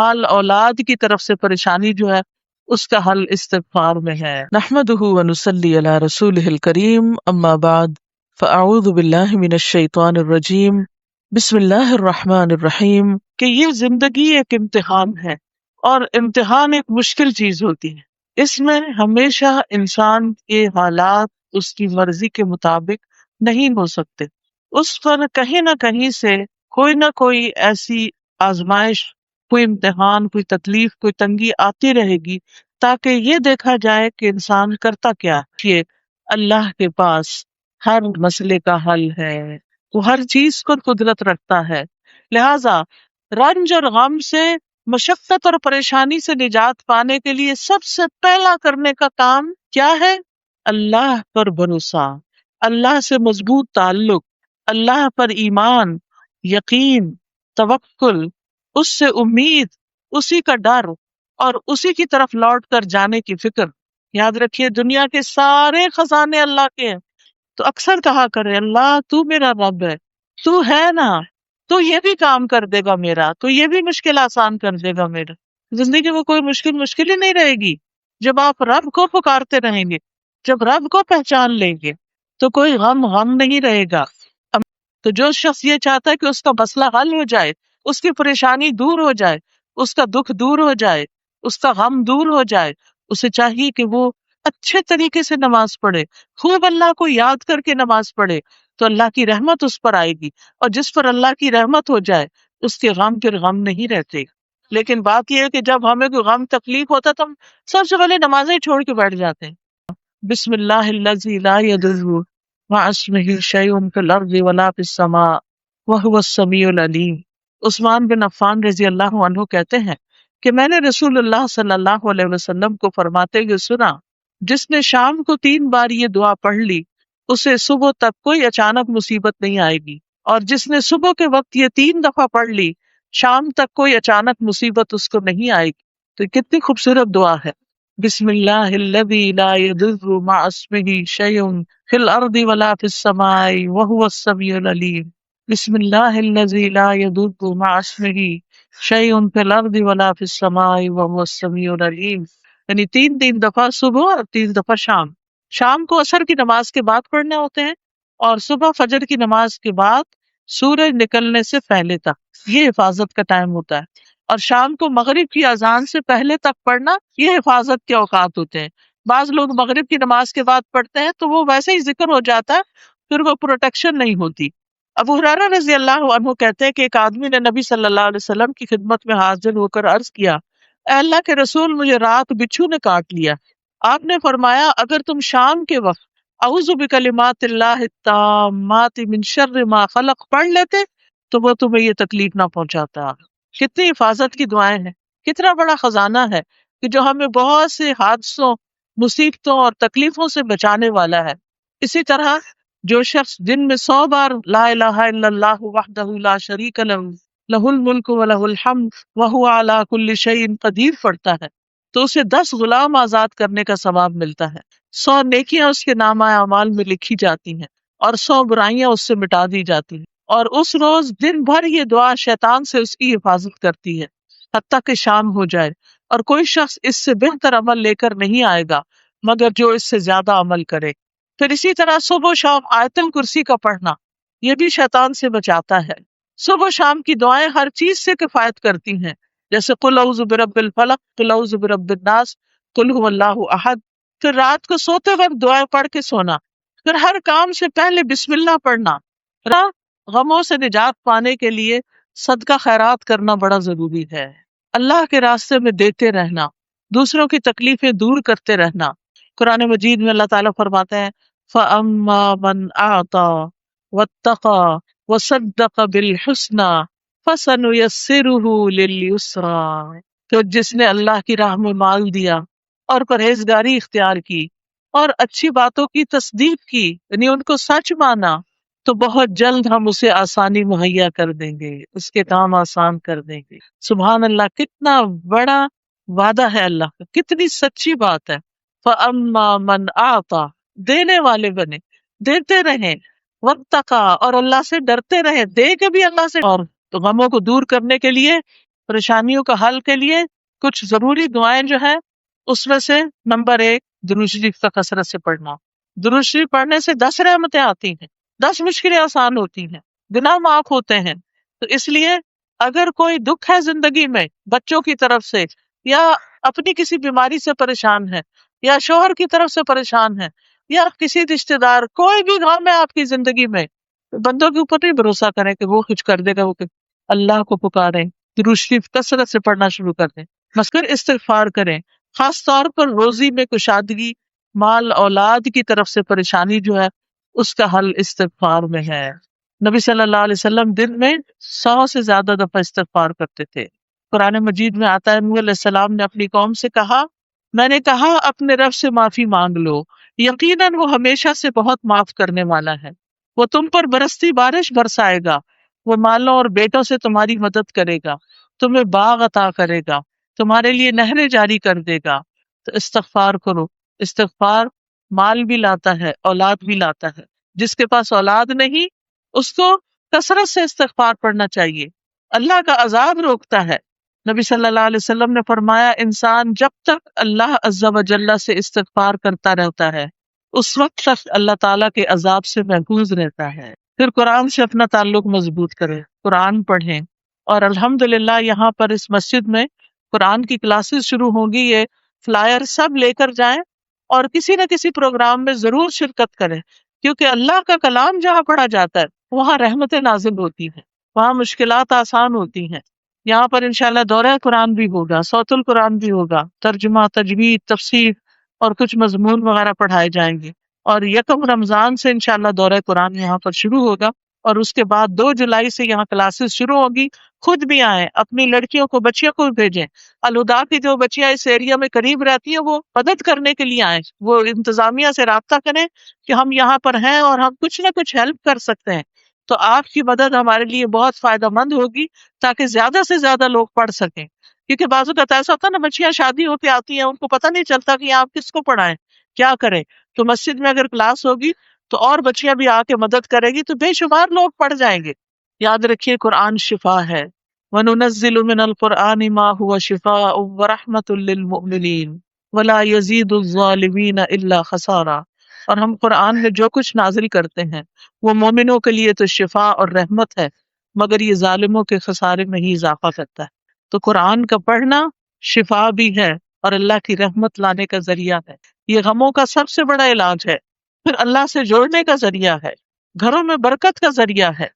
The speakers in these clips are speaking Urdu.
مال اولاد کی طرف سے پریشانی جو ہے اس کا حل استغفار میں ہے۔ نحمدہ ونصلی علی رسولہ الکریم، اما بعد فاعوذ باللہ من الشیطان الرجیم، بسم اللہ الرحمن الرحیم۔ کہ یہ زندگی ایک امتحان ہے، اور امتحان ایک مشکل چیز ہوتی ہے۔ اس میں ہمیشہ انسان کے حالات اس کی مرضی کے مطابق نہیں ہو سکتے، اس پر کہیں نہ کہیں سے کوئی نہ کوئی ایسی آزمائش، کوئی امتحان، کوئی تکلیف، کوئی تنگی آتی رہے گی، تاکہ یہ دیکھا جائے کہ انسان کرتا کیا ہے۔ کہ اللہ کے پاس ہر مسئلے کا حل ہے، وہ ہر چیز پر قدرت رکھتا ہے، لہذا رنج اور غم سے، مشقت اور پریشانی سے نجات پانے کے لیے سب سے پہلا کرنے کا کام کیا ہے؟ اللہ پر بھروسہ، اللہ سے مضبوط تعلق، اللہ پر ایمان، یقین، توکل، اس سے امید، اسی کا ڈر، اور اسی کی طرف لوٹ کر جانے کی فکر۔ یاد رکھیے دنیا کے سارے خزانے اللہ کے ہیں، تو اکثر کہا کرے اللہ تو میرا رب ہے، تو ہے نا، تو یہ بھی کام کر دے گا میرا، تو یہ بھی مشکل آسان کر دے گا میرا۔ زندگی میں کوئی مشکل ہی نہیں رہے گی جب آپ رب کو پکارتے رہیں گے، جب رب کو پہچان لیں گے تو کوئی غم نہیں رہے گا۔ تو جو شخص یہ چاہتا ہے کہ اس کا مسئلہ حل ہو جائے، اس کی پریشانی دور ہو جائے، اس کا دکھ دور ہو جائے، اس کا غم دور ہو جائے، اسے چاہیے کہ وہ اچھے طریقے سے نماز پڑھے، خوب اللہ کو یاد کر کے نماز پڑھے، تو اللہ کی رحمت اس پر آئے گی، اور جس پر اللہ کی رحمت ہو جائے اس کے غم پھر غم نہیں رہتے۔ لیکن بات یہ ہے کہ جب ہمیں کوئی غم تکلیف ہوتا تو ہم سب سے پہلے نمازیں چھوڑ کے بیٹھ جاتے ہیں۔ بسم اللہ الذی لا یضر مع اسمہ شیء فی الارض ولا فی السماء وہو السمیع العلیم۔ عثمان بن عفان رضی اللہ عنہ کہتے ہیں کہ میں نے رسول اللہ صلی اللہ علیہ وسلم کو فرماتے ہوئے سنا، جس نے شام کو 3 بار یہ دعا پڑھ لی اسے صبح تک کوئی اچانک مصیبت نہیں آئے گی، اور جس نے صبح کے وقت یہ 3 دفعہ پڑھ لی شام تک کوئی اچانک مصیبت اس کو نہیں آئے گی۔ تو کتنی خوبصورت دعا ہے۔ بسم اللہ الذی لا یضر مع اسمہ شیء فی الارض ولا فی السماء وہو السمیع العلیم۔ بسم اللہ الذی لا یضر مع اسمہ شیء فی الارض ولا فی السماء وہو السمیع العلیم، یعنی 3 دفعہ صبح اور 3 دفعہ شام۔ شام کو عصر کی نماز کے بعد پڑھنے ہوتے ہیں، اور صبح فجر کی نماز کے بعد سورج نکلنے سے پہلے تک، یہ حفاظت کا ٹائم ہوتا ہے۔ اور شام کو مغرب کی اذان سے پہلے تک پڑھنا، یہ حفاظت کے اوقات ہوتے ہیں۔ بعض لوگ مغرب کی نماز کے بعد پڑھتے ہیں تو وہ ویسے ہی ذکر ہو جاتا ہے، پھر وہ پروٹیکشن نہیں ہوتی۔ ابو ہریرہ رضی اللہ عنہ کہتے ہیں کہ ایک آدمی نے نبی صلی اللہ علیہ وسلم کی خدمت میں حاضر ہو کر عرض کیا، اے اللہ کے رسول، مجھے رات بچھو نے کاٹ لیا۔ آپ نے فرمایا اگر تم شام کے وقت اعوذ بکلمات اللہ التامات من شر ما خلق پڑھ لیتے تو وہ تمہیں یہ تکلیف نہ پہنچاتا۔ کتنی حفاظت کی دعائیں ہیں، کتنا بڑا خزانہ ہے کہ جو ہمیں بہت سے حادثوں، مصیبتوں اور تکلیفوں سے بچانے والا ہے۔ اسی طرح جو شخص دن میں 100 بار لا الہ الا اللہ وحدہ لا شریک لہ لہ الملک ولہ الحمد وہو علی کل شیء قدیر پڑھتا ہے تو اسے 10 غلام آزاد کرنے کا ثواب ملتا ہے، 100 نیکیاں اس کے نامہ اعمال میں لکھی جاتی ہیں، اور 100 برائیاں اس سے مٹا دی جاتی ہیں۔ اور اس روز دن بھر یہ دعا شیطان سے اس کی حفاظت کرتی ہے حتیٰ کہ شام ہو جائے، اور کوئی شخص اس سے بہتر عمل لے کر نہیں آئے گا مگر جو اس سے زیادہ عمل کرے۔ پھر اسی طرح صبح و شام آیت الکرسی کا پڑھنا، یہ بھی شیطان سے بچاتا ہے۔ صبح و شام کی دعائیں ہر چیز سے کفایت کرتی ہیں، جیسے قل اعوذ برب الفلق، قل اعوذ برب الناس، قل هو اللہ احد۔ پھر رات کو سوتے وقت دعائیں پڑھ کے سونا، پھر ہر کام سے پہلے بسم اللہ پڑھنا۔ غموں سے نجات پانے کے لیے صدقہ خیرات کرنا بڑا ضروری ہے، اللہ کے راستے میں دیتے رہنا، دوسروں کی تکلیفیں دور کرتے رہنا۔ قرآن مجید میں اللہ تعالیٰ فرماتے ہیں فَأَمَّا مَنْ أَعْطَى وَاتَّقَى وَصَدَّقَ بِالْحُسْنَى فَسَنُيَسِّرُهُ لِلْيُسْرَى۔ تو جس نے اللہ کی راہ میں مال دیا اور پرہیزگاری اختیار کی اور اچھی باتوں کی تصدیق کی، یعنی ان کو سچ مانا، تو بہت جلد ہم اسے آسانی مہیا کر دیں گے، اس کے کام آسان کر دیں گے۔ سبحان اللہ، کتنا بڑا وعدہ ہے اللہ کا، کتنی سچی بات ہے۔ فَأَمَّا مَنْ أَعْطَى، دینے والے بنے، دیتے رہیں، وَاتَّقَى، اور اللہ سے ڈرتے رہیں، دے کے بھی اللہ سے، اور تو غموں کو دور کرنے کے لیے پریشانیوں کا حل کے لیے کچھ ضروری دعائیں جو ہیں، اس میں سے نمبر 1 درود شریف کا کثرت سے پڑھنا۔ درود شریف پڑھنے سے 10 رحمتیں آتی ہیں، 10 مشکلیں آسان ہوتی ہیں، گناہ معاف ہوتے ہیں۔ تو اس لیے اگر کوئی دکھ ہے زندگی میں بچوں کی طرف سے، یا اپنی کسی بیماری سے پریشان ہے، یا شوہر کی طرف سے پریشان ہے، یا کسی رشتہ دار، کوئی بھی غم ہے آپ کی زندگی میں، بندوں کے اوپر نہیں بھروسہ کریں کہ وہ کچھ کر دے گا، وہ اللہ کو پکاریں، درود شریف کثرت سے پڑھنا شروع کر دیں، پھر استغفار کریں۔ خاص طور پر روزی میں کشادگی، مال اولاد کی طرف سے پریشانی جو ہے اس کا حل استغفار میں ہے۔ نبی صلی اللہ علیہ وسلم دن میں 100 سے زیادہ دفعہ استغفار کرتے تھے۔ قرآن مجید میں آتا ہے، نوح علیہ السلام نے اپنی قوم سے کہا، میں نے کہا اپنے رب سے معافی مانگ لو، یقیناً وہ ہمیشہ سے بہت معاف کرنے والا ہے، وہ تم پر برستی بارش برسائے گا، وہ مالوں اور بیٹوں سے تمہاری مدد کرے گا، تمہیں باغ عطا کرے گا، تمہارے لیے نہریں جاری کر دے گا۔ تو استغفار کرو، استغفار مال بھی لاتا ہے، اولاد بھی لاتا ہے۔ جس کے پاس اولاد نہیں اس کو کثرت سے استغفار پڑھنا چاہیے، اللہ کا عذاب روکتا ہے۔ نبی صلی اللہ علیہ وسلم نے فرمایا، انسان جب تک اللہ عز و جل سے استغفار کرتا رہتا ہے اس وقت تک اللہ تعالیٰ کے عذاب سے محفوظ رہتا ہے۔ پھر قرآن سے اپنا تعلق مضبوط کریں، قرآن پڑھیں، اور الحمدللہ یہاں پر اس مسجد میں قرآن کی کلاسز شروع ہوں گی، یہ فلائر سب لے کر جائیں اور کسی نہ کسی پروگرام میں ضرور شرکت کریں، کیونکہ اللہ کا کلام جہاں پڑھا جاتا ہے وہاں رحمتیں نازل ہوتی ہیں، وہاں مشکلات آسان ہوتی ہیں۔ یہاں پر انشاءاللہ دورہ قرآن بھی ہوگا، صوت القرآن بھی ہوگا، ترجمہ، تجوید، تفسیر اور کچھ مضمون وغیرہ پڑھائے جائیں گے، اور یکم رمضان سے انشاءاللہ دورہ قرآن یہاں پر شروع ہوگا، اور اس کے بعد 2 جولائی سے یہاں کلاسز شروع ہوگی۔ خود بھی آئیں، اپنی لڑکیوں کو، بچیوں کو بھیجیں۔ الہدا کی جو بچیاں اس ایریا میں قریب رہتی ہیں وہ مدد کرنے کے لیے آئیں، وہ انتظامیہ سے رابطہ کریں کہ ہم یہاں پر ہیں اور ہم کچھ نہ کچھ ہیلپ کر سکتے ہیں۔ تو آپ کی مدد ہمارے لیے بہت فائدہ مند ہوگی، تاکہ زیادہ سے زیادہ لوگ پڑھ سکیں۔ کیونکہ بعض اوقات ایسا ہوتا ہے نا، بچیاں شادی ہو کے آتی ہیں، ان کو پتہ نہیں چلتا کہ آپ کس کو پڑھائیں، کیا کریں۔ تو مسجد میں اگر کلاس ہوگی تو اور بچیاں بھی آ کے مدد کرے گی تو بے شمار لوگ پڑھ جائیں گے۔ یاد رکھیے قرآن شفا ہے، وَنُنَزِّلُ مِنَ الْقُرْآنِ مَا هُوَ شِفَاءٌ وَرَحْمَةٌ لِّلْمُؤْمِنِينَ وَلَا يَزِيدُ الظَّالِمِينَ إِلَّا خَسَارًا۔ اور ہم قرآن میں جو کچھ نازل کرتے ہیں وہ مومنوں کے لیے تو شفا اور رحمت ہے، مگر یہ ظالموں کے خسارے میں ہی اضافہ کرتا ہے۔ تو قرآن کا پڑھنا شفا بھی ہے اور اللہ کی رحمت لانے کا ذریعہ ہے، یہ غموں کا سب سے بڑا علاج ہے، پھر اللہ سے جوڑنے کا ذریعہ ہے، گھروں میں برکت کا ذریعہ ہے۔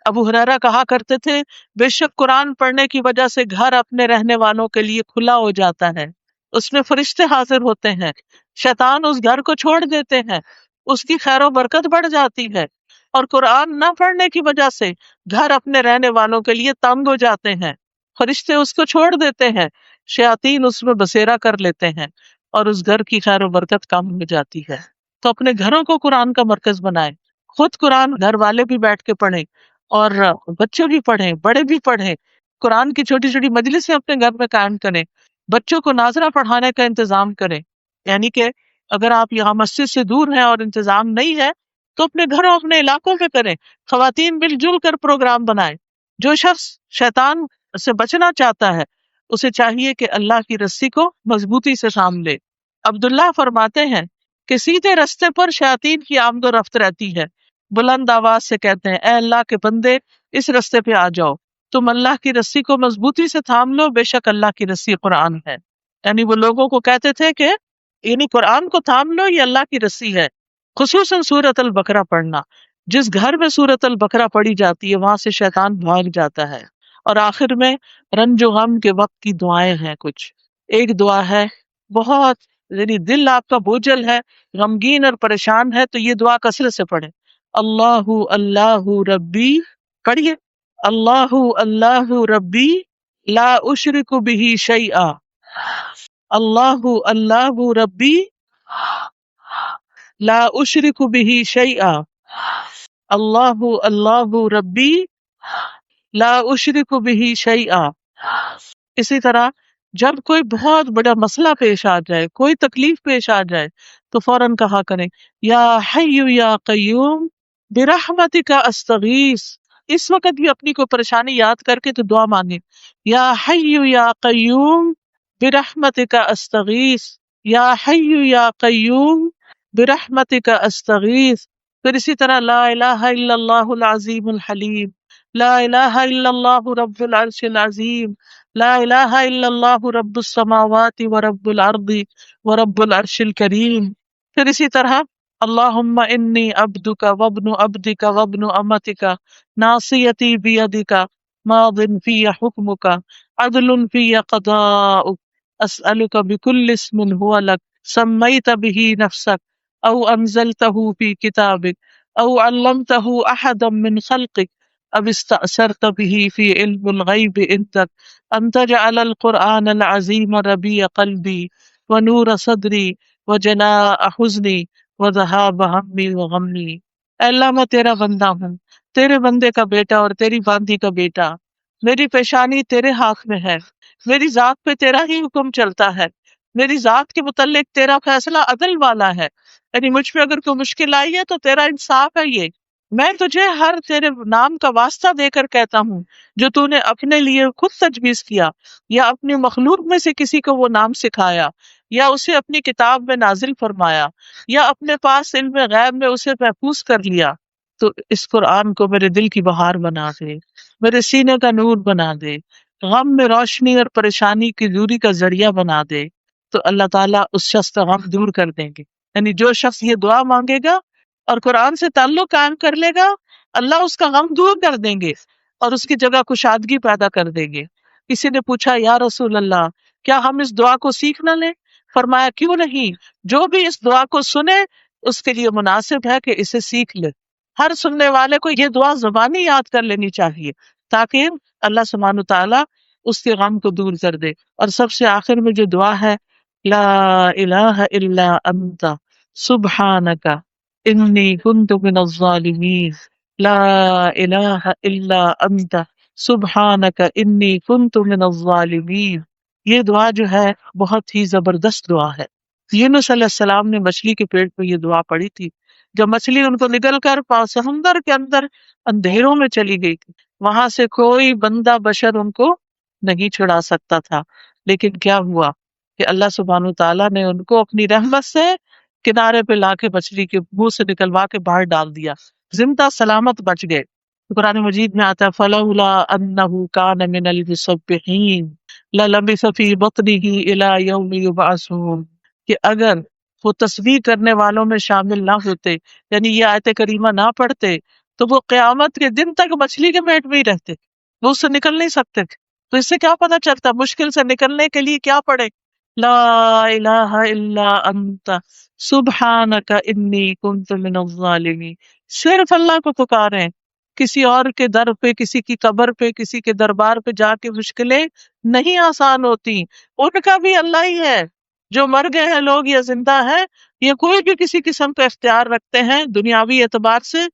ابو ہریرہ کہا کرتے تھے، بے شک قرآن پڑھنے کی وجہ سے گھر اپنے رہنے والوں کے لیے کھلا ہو جاتا ہے، اس میں فرشتے حاضر ہوتے ہیں، شیطان اس گھر کو چھوڑ دیتے ہیں، اس کی خیر و برکت بڑھ جاتی ہے۔ اور قرآن نہ پڑھنے کی وجہ سے گھر اپنے رہنے والوں کے لیے تنگ ہو جاتے ہیں، فرشتے اس کو چھوڑ دیتے ہیں، شیاطین اس میں بسیرا کر لیتے ہیں، اور اس گھر کی خیر و برکت کم ہو جاتی ہے۔ تو اپنے گھروں کو قرآن کا مرکز بنائیں، خود قرآن گھر والے بھی بیٹھ کے پڑھیں، اور بچے بھی پڑھیں، بڑے بھی پڑھیں، قرآن کی چھوٹی چھوٹی مجلسیں اپنے گھر میں قائم کریں، بچوں کو ناظرہ پڑھانے کا انتظام کریں۔ یعنی کہ اگر آپ یہاں مسجد سے دور ہیں اور انتظام نہیں ہے تو اپنے گھروں، اپنے علاقوں میں کریں، خواتین مل جل کر پروگرام بنائیں۔ جو شخص شیطان سے بچنا چاہتا ہے اسے چاہیے کہ اللہ کی رسی کو مضبوطی سے تھام لے۔ عبداللہ فرماتے ہیں کہ سیدھے رستے پر شیاطین کی آمد و رفت رہتی ہے، بلند آواز سے کہتے ہیں، اے اللہ کے بندے اس رستے پہ آ جاؤ، تم اللہ کی رسی کو مضبوطی سے تھام لو، بے شک اللہ کی رسی قرآن ہے۔ یعنی وہ لوگوں کو کہتے تھے کہ یعنی قرآن کو تھام لو، یہ اللہ کی رسی ہے۔ خصوصاً سورۃ البقرہ پڑھنا، جس گھر میں سورۃ البقرہ پڑھی جاتی ہے وہاں سے شیطان بھاگ جاتا ہے۔ اور آخر میں رنج و غم کے وقت کی دعائیں ہیں کچھ۔ ایک دعا ہے بہت، یعنی دل آپ کا بوجھل ہے، غمگین اور پریشان ہے، تو یہ دعا کثرت سے پڑھیں۔ اللہ اللہ ربی، پڑھیے، اللہ اللہ ربی لا اشرک بہ شیئا، اللہ اللہ ربی لا اشرک بہ شیئا، اللہ اللہ ربی لا اشرک بہ شیئا۔ اسی طرح جب کوئی بہت بڑا مسئلہ پیش آ جائے، کوئی تکلیف پیش آ جائے، تو فوراً کہا کریں، یا حی یا قیوم برحمتک استغیث اس وقت بھی اپنی کوئی پریشانی یاد کر کے تو دعا مانگے، یا حی یا قیوم برحمتک استغیث، یا حی یا قیوم برحمتک استغیث۔ پھر اسی طرح لا الہ الا اللہ العظیم الحلیم، لا الہ الا اللہ رب العرش العظیم، لا الہ الا اللہ رب السماوات ورب الارض ورب العرش الکریم۔ پھر اسی طرح اللہم انی عبدک وابن عبدک وابن امتک ناصیتی بیدک ماض فی حکمک عدل فی قضاؤک اسألک بکل اسم هو لک سمیت به نفسک او انزلته فی کتابک او علمته احدا من خلقک اب استأثرت به فی علم الغیب عندک ان تجعل القرآن العظیم ربیع قلبی ونور صدری وجلاء حزنی وذہاب ہمی وغمی۔ اے اللہ میں تیرا بندہ ہوں، تیرے بندے کا بیٹا اور تیری باندھی کا بیٹا، میری پیشانی تیرے ہاتھ میں ہے، میری ذات پہ تیرا ہی حکم چلتا ہے، میری ذات کے متعلق تیرا فیصلہ عدل والا ہے، یعنی مجھ پہ اگر کوئی مشکل آئی ہے تو تیرا انصاف ہے یہ، میں تجھے ہر تیرے نام کا واسطہ دے کر کہتا ہوں جو تو نے اپنے لیے خود تجویز کیا یا اپنی مخلوق میں سے کسی کو وہ نام سکھایا یا اسے اپنی کتاب میں نازل فرمایا یا اپنے پاس علم غیب میں اسے محفوظ کر لیا، تو اس قرآن کو میرے دل کی بہار بنا دے، میرے سینے کا نور بنا دے، غم میں روشنی اور پریشانی کی دوری کا ذریعہ بنا دے، تو اللہ تعالیٰ اس شخص کا غم دور کر دیں گے۔ یعنی جو شخص یہ دعا مانگے گا اور قرآن سے تعلق قائم کر لے گا، اللہ اس کا غم دور کر دیں گے اور اس کی جگہ کشادگی پیدا کر دیں گے۔ کسی نے پوچھا یا رسول اللہ کیا ہم اس دعا کو سیکھ نہ لیں؟ فرمایا کیوں نہیں، جو بھی اس دعا کو سنے اس کے لیے مناسب ہے کہ اسے سیکھ لے۔ ہر سننے والے کو یہ دعا زبانی یاد کر لینی چاہیے تاکہ اللہ سبحانہ تعالیٰ اس کے غم کو دور کر دے۔ اور سب سے آخر میں جو دعا ہے، لا الہ الا انت سبحانک انی کنت من الظالمین، لا الہ الا انت سبحانک انی کنت من الظالمین۔ یہ دعا جو ہے بہت ہی زبردست دعا ہے۔ یونس علیہ السلام نے مچھلی کے پیٹ میں یہ دعا پڑھی تھی جب مچھلی ان کو نگل کر سمندر کے اندر اندھیروں میں چلی گئی تھی، وہاں سے کوئی بندہ بشر ان کو نہیں چھڑا سکتا تھا، لیکن کیا ہوا کہ اللہ سبحانہ تعالیٰ نے ان کو اپنی رحمت سے کنارے پہ لا کے مچھلی کے منہ سے نکلوا کے باہر ڈال دیا، زندہ سلامت بچ گئے۔ قرآن مجید میں آتا ہے فَلَوْلَا أَنَّهُ كَانَ مِنَ الْمُسَبِّحِينَ لَلَبِثَ فِي بَطْنِهِ إِلَى يَوْمِ يُبْعَثُونَ، کہ اگر وہ تسبیح کرنے والوں میں شامل نہ ہوتے، یعنی یہ آیت کریمہ نہ پڑھتے، تو وہ قیامت کے دن تک مچھلی کے پیٹ میں ہی رہتے، وہ اس سے نکل نہیں سکتے تھے۔ تو اس سے کیا پتہ چلتا مشکل سے نکلنے کے لیے کیا پڑھے؟ لا الہ الا انت سبحانک انی کنت من الظالمین۔ صرف اللہ کو پکاریں، کسی اور کے در پہ، کسی کی قبر پہ، کسی کے دربار پہ جا کے مشکلیں نہیں آسان ہوتی، ان کا بھی اللہ ہی ہے۔ جو مر گئے ہیں لوگ یا زندہ ہیں، یہ کوئی بھی کسی قسم کا اختیار رکھتے ہیں دنیاوی اعتبار سے،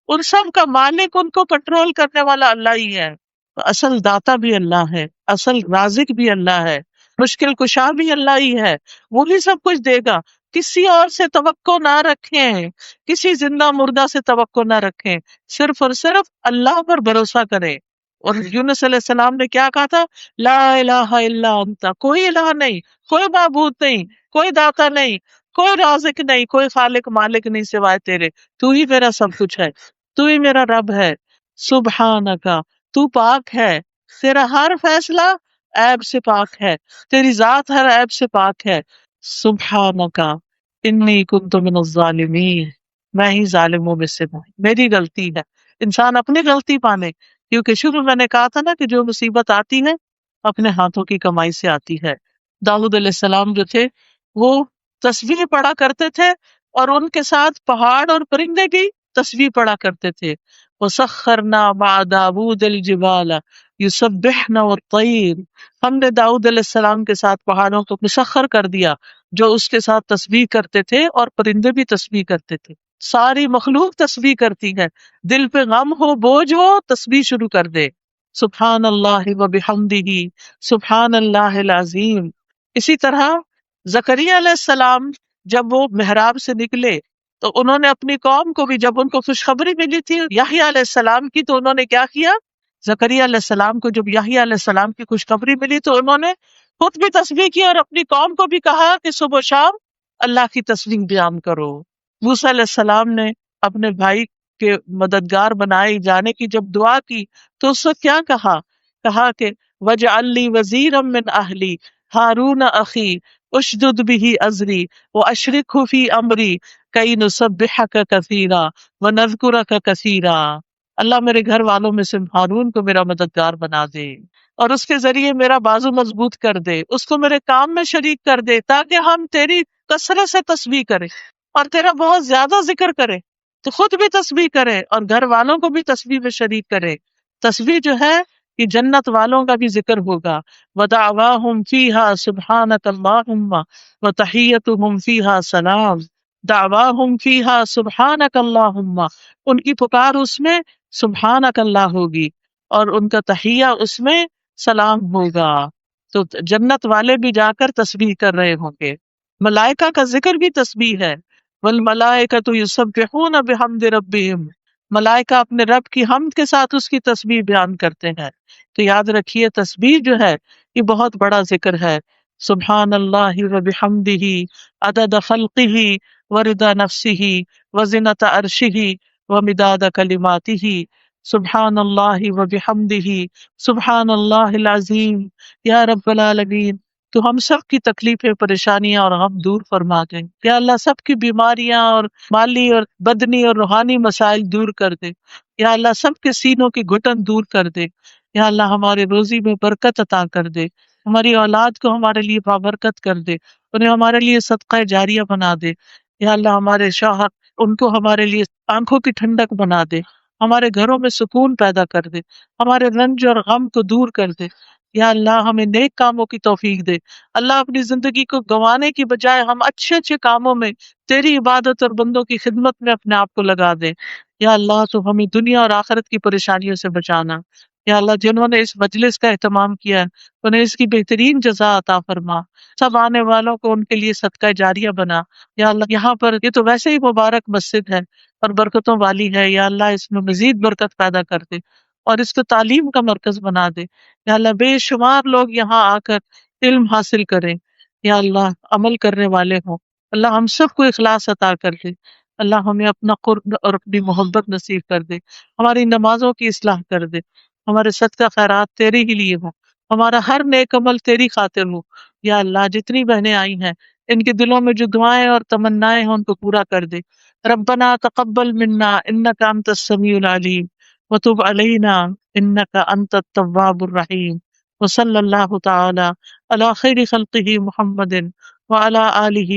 ان سب کا مالک، ان کو کنٹرول کرنے والا اللہ ہی ہے۔ اصل داتا بھی اللہ ہے، اصل رازق بھی اللہ ہے، مشکل کشا بھی اللہ ہی ہے، وہی سب کچھ دے گا۔ کسی اور سے توقع نہ رکھیں، کسی زندہ مردہ سے توقع نہ رکھیں، صرف اور صرف اللہ پر بھروسہ کریں۔ اور یونس علیہ السلام نے کیا کہا تھا؟ لا الہ الا انت، کوئی الہ نہیں، کوئی معبود نہیں، کوئی داتا نہیں، کوئی رازق نہیں، کوئی خالق مالک نہیں سوائے تیرے، تو ہی میرا سب کچھ ہے، تو ہی میرا رب ہے۔ سبحانک، تو پاک ہے، تیرا ہر فیصلہ عیب سے پاک ہے، تیری ذات ہر عیب سے پاک ہے۔ سبحانک انی کنت من الظالمین، میں ہی ظالموں میں سے ہوں، میری غلطی ہے۔ انسان اپنی غلطی پانے، کیونکہ شروع میں نے کہا تھا نا کہ جو مصیبت آتی ہے اپنے ہاتھوں کی کمائی سے آتی ہے۔ داؤد علیہ السلام جو تھے وہ تسبیح پڑھا کرتے تھے اور ان کے ساتھ پہاڑ اور پرندے بھی تسبیح پڑھا کرتے تھے۔ وَسَخَّرْنَا مَعَ دَاوُودَ الْجِبَالَ يُسَبِّحْنَ وَالطَّيْرَ، ہم نے داؤد علیہ السلام کے ساتھ پہاڑوں کو مسخر کر دیا جو اس کے ساتھ تسبیح کرتے تھے، اور پرندے بھی تسبیح کرتے تھے۔ ساری مخلوق تسبیح کرتی ہے، دل پہ غم ہو، بوجھ ہو، تسبیح شروع کر دے، سبحان اللہ وبحمدہ سبحان اللہ العظیم۔ اسی طرح زکریا علیہ السلام جب وہ محراب سے نکلے تو انہوں نے اپنی قوم کو بھی جب ان کو خوشخبری ملی تھی یحییٰ علیہ السلام کی، تو انہوں نے کیا کیا؟ زکریا علیہ السلام کو جب یحییٰ علیہ السلام کی خوشخبری ملی تو انہوں نے خود بھی تسبیح کی اور اپنی قوم کو بھی کہا کہ صبح و شام اللہ کی تسبیح بیان کرو۔ موسیٰ علیہ السلام نے اپنے بھائی کے مددگار بنائے جانے کی جب دعا کی تو اس وقت کیا کہا؟ کہا کہ وَاجْعَل لِّي وَزِيرًا مِّنْ أَهْلِي هَارُونَ أَخِي اشدد به ازری واشرکہ فی امری کئی نسبحک کثیرا ونذکرک کثیرا۔ اللہ میرے گھر والوں میں سے ہارون کو میرا مددگار بنا دے اور اس کے ذریعے میرا بازو مضبوط کر دے، اس کو میرے کام میں شریک کر دے تاکہ ہم تیری کثرت سے تسبیح کریں اور تیرا بہت زیادہ ذکر کرے، تو خود بھی تسبیح کرے اور گھر والوں کو بھی تسبیح میں شریک کرے۔ تسبیح جو ہے کہ جنت والوں کا بھی ذکر ہوگا۔ وَدَعْوَاهُمْ فِيهَا سُبْحَانَكَ اللَّهُمَّ وَتَحِيَّتُهُمْ فِيهَا سَلَامٌ۔ دعواہم فیہا سبحانک اللہم، ان کی پکار اس میں سبحانک اللہ ہوگی اور ان کا تحیہ اس میں سلام ہوگا۔ تو جنت والے بھی جا کر تسبیح کر رہے ہوں گے۔ ملائکہ کا ذکر بھی تسبیح ہے۔ والملائکۃ یسبحون بحمد ربہم، ملائکہ اپنے رب کی حمد کے ساتھ اس کی تسبیح بیان کرتے ہیں۔ تو یاد رکھیے تسبیح جو ہے یہ بہت بڑا ذکر ہے۔ سبحان اللہ وبحمدہ عدد خلقہ ورضا نفسہ وزنۃ عرشہ ومداد کلماتہ۔ سبحان اللہ وبحمدہ سبحان اللہ العظیم۔ یا رب العالمین تو ہم سب کی تکلیفیں، پریشانیاں اور غم دور فرما دے۔ یا اللہ سب کی بیماریاں اور مالی اور بدنی اور روحانی مسائل دور کر دے۔ یا اللہ سب کے سینوں کی گھٹن دور کر دے۔ یا اللہ ہمارے روزی میں برکت عطا کر دے، ہماری اولاد کو ہمارے لیے بابرکت کر دے، انہیں ہمارے لیے صدقہ جاریہ بنا دے۔ یا اللہ ہمارے شوہر ان کو ہمارے لیے آنکھوں کی ٹھنڈک بنا دے، ہمارے گھروں میں سکون پیدا کر دے، ہمارے رنج اور غم کو دور کر دے۔ یا اللہ ہمیں نیک کاموں کی توفیق دے۔ اللہ اپنی زندگی کو گنوانے کی بجائے ہم اچھے اچھے کاموں میں تیری عبادت اور بندوں کی خدمت میں اپنے آپ کو لگا دے۔ یا اللہ تو ہمیں دنیا اور آخرت کی پریشانیوں سے بچانا۔ یا اللہ جنہوں نے اس مجلس کا اہتمام کیا ہے انہیں اس کی بہترین جزا عطا فرما، سب آنے والوں کو ان کے لیے صدقہ جاریہ بنا۔ یا اللہ یہاں پر یہ تو ویسے ہی مبارک مسجد ہے اور برکتوں والی ہے، یا اللہ اس میں مزید برکت پیدا کر دے اور اس کو تعلیم کا مرکز بنا دے۔ یا اللہ بے شمار لوگ یہاں آ کر علم حاصل کریں، یا اللہ عمل کرنے والے ہوں۔ اللہ ہم سب کو اخلاص عطا کر دے۔ اللہ ہمیں اپنا قرب اور اپنی محبت نصیب کر دے، ہماری نمازوں کی اصلاح کر دے، ہمارے صدقہ خیرات تیرے ہی لیے ہوں، ہمارا ہر نیک عمل تیری خاطر ہو۔ یا اللہ جتنی بہنیں آئی ہیں ان کے دلوں میں جو دعائیں اور تمنائیں ہیں ان کو پورا کر دے۔ ربنا تقبل منا انک انت السمیع العلیم وتب علینا انک انت التواب الرحیم، وصلی اللہ تعالی علی خیر خلقہ محمد وعلی آلہ